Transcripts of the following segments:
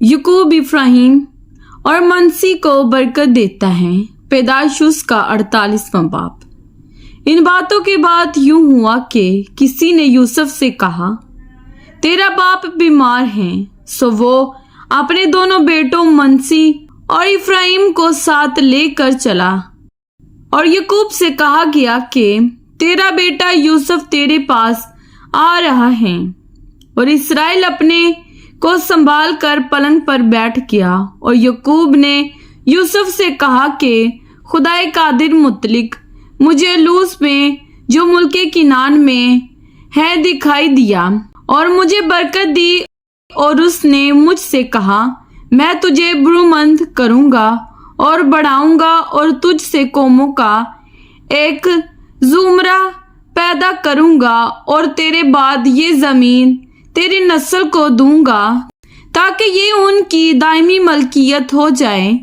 याकूब इफ्राहिम और मनसी को बरकत देता है। पैदाइश उसका 48वां बाब। इन बातों के बाद यूं हुआ कि किसी ने यूसुफ से कहा, तेरा बाप बीमार है। सो वो अपने दोनों बेटों मनसी और इफ्राहिम को साथ लेकर चला और याकूब से कहा गया कि तेरा बेटा यूसुफ तेरे पास आ रहा है। और इसराइल अपने को संभाल कर पलंग पर बैठ गया। और याकूब ने यूसुफ से कहा कि खुदाए कादिर मुतलिक मुझे लूस में जो मुल्के किनान में है दिखाई दिया और मुझे बरकत दी। और उसने मुझसे कहा, मैं तुझे बरूमंद करूंगा और बढ़ाऊंगा और तुझसे कौमों का एक जुमरा पैदा करूंगा और तेरे बाद ये जमीन तेरी नस्ल को दूंगा ताकि ये उनकी दायमी मलकियत हो जाए।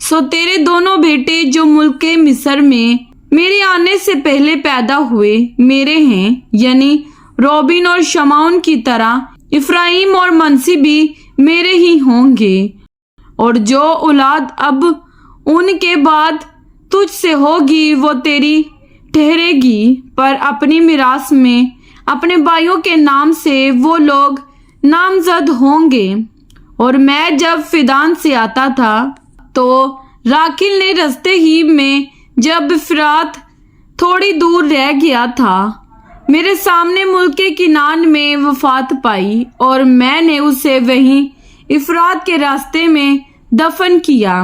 सो तेरे दोनों बेटे जो मुल्के मिस्र में मेरे आने से पहले पैदा हुए मेरे हैं, यानी रोबिन और शमाउन की तरह इफ्राहिम और मनसी भी मेरे ही होंगे। और जो औलाद अब उनके बाद तुझसे होगी वो तेरी ठहरेगी, पर अपनी मिरास में अपने भाइयों के नाम से वो लोग नामजद होंगे। और मैं जब फिदान से आता था तो राकिल ने रस्ते ही में जब फिरात थोड़ी दूर रह गया था मेरे सामने मुल्के किनान में वफात पाई और मैंने उसे वहीं इफरात के रास्ते में दफन किया।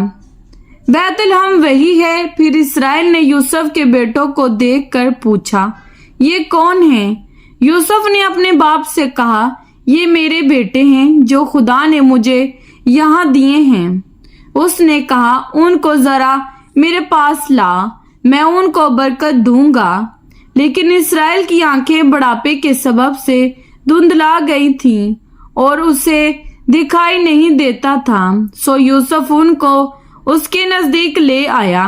बैतलहम वही है। फिर इसराइल ने यूसुफ के बेटों को देखकर पूछा, ये कौन है? यूसुफ ने अपने बाप से कहा, ये मेरे बेटे हैं जो खुदा ने मुझे यहाँ दिए हैं। उसने कहा, उनको जरा मेरे पास ला, मैं उनको बरकत दूंगा। लेकिन इसराइल की आंखें बुढ़ापे के सबब से धुंधला गई थीं और उसे दिखाई नहीं देता था। सो यूसुफ उनको उसके नजदीक ले आया।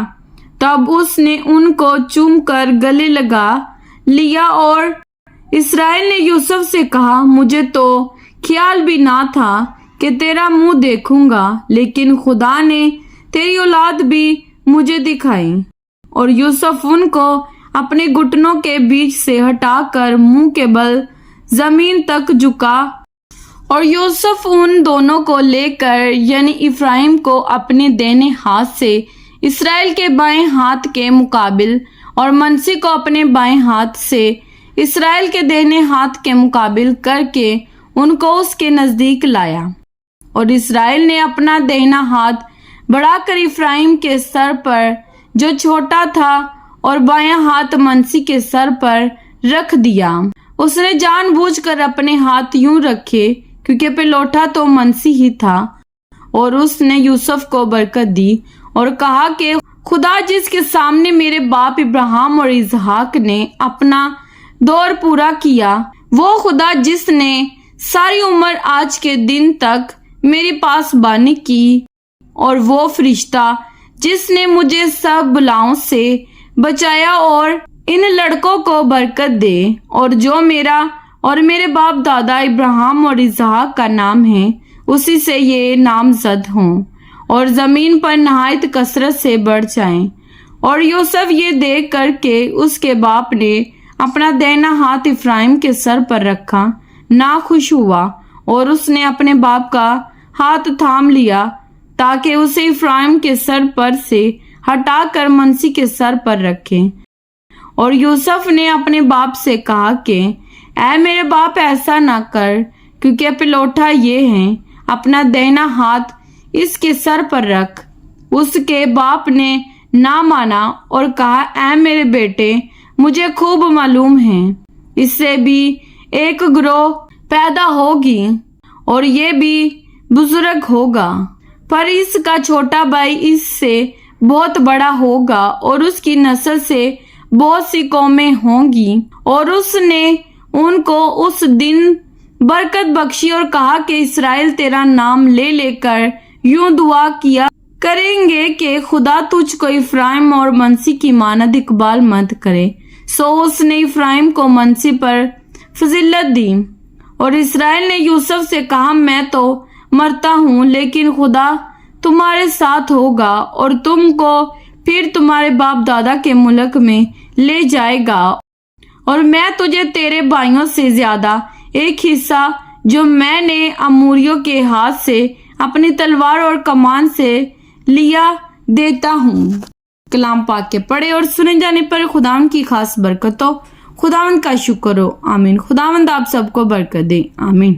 तब उसने उनको चूमकर गले लगा लिया। और इसराइल ने यूसुफ से कहा, मुझे तो ख्याल भी ना था कि तेरा मुंह देखूंगा, लेकिन खुदा ने तेरी औलाद भी मुझे दिखाई। और यूसुफ उनको अपने घुटनों के बीच से हटाकर मुंह के बल जमीन तक झुका। और यूसुफ उन दोनों को लेकर यानी इफ्राहिम को अपने दाहिने हाथ से इसराइल के बाएं हाथ के मुकाबिल और मनसी को अपने बाएं हाथ से इसराइल के दाहिने हाथ के मुकाबिल करके उनको उसके नजदीक लाया। और इसराइल ने अपना दाहिना हाथ बढ़ाकर इफ्राहिम के सर पर जो छोटा था और बायां हाथ मनसी के सर पर रख दिया। उसने जानबूझकर अपने हाथ यूं रखे क्योंकि पिलौठा तो मनसी ही था। और उसने यूसुफ को बरकत दी और कहा कि खुदा जिसके सामने मेरे बाप इब्राहिम और इसहाक ने अपना दौर पूरा किया, वो खुदा जिसने सारी उम्र आज के दिन तक मेरे पास बानी की, और वो फरिश्ता जिसने मुझे सब बलाओं से बचाया और इन लड़कों को बरकत दे, और जो मेरा और मेरे बाप दादा इब्राहिम और इसहाक का नाम है, उसी से ये नामजद हों और जमीन पर नहायत कसरत से बढ़ जाएं। और यूसुफ ये देख करके उसके बाप ने अपना दाहिना हाथ इफ्राहिम के सर पर रखा, ना खुश हुआ, और उसने अपने बाप का हाथ थाम लिया ताकि उसे इफ्राहिम के सर पर से हटाकर मनसी के सर पर रखे। और यूसुफ ने अपने बाप से कहा कि ऐ मेरे बाप, ऐसा ना कर, क्योंकि पिलौठा ये है, अपना दाहिना हाथ इसके सर पर रख। उसके बाप ने ना माना और कहा, ऐ मेरे बेटे, मुझे खूब मालूम है इससे भी एक ग्रोह पैदा होगी और ये भी बुजुर्ग होगा, पर इसका छोटा भाई इससे बहुत बड़ा होगा और उसकी नस्ल से बहुत सी कौमें होंगी। और उसने उनको उस दिन बरकत बख्शी और कहा कि इसराइल तेरा नाम ले लेकर यूं दुआ किया करेंगे कि खुदा तुझको इफ्राहिम और मनसी की मानद इकबाल मत करे। सो उसने इफ्राहिम को मनसी पर फजीलत दी। और इसराइल ने यूसुफ से कहा, मैं तो مرتا ہوں لیکن خدا تمہارے ساتھ ہوگا اور تم کو پھر تمہارے باپ دادا کے ملک میں لے جائے گا، اور میں تجھے تیرے بھائیوں سے زیادہ ایک حصہ جو میں نے اموریوں کے ہاتھ سے اپنی تلوار اور کمان سے لیا دیتا ہوں۔ کلام پاک کے پڑھے اور سنے جانے پر خداوند کی خاص برکت ہو۔ خداوند کا شکر ہو، آمین۔ خداوند آپ سب کو برکت دے، آمین۔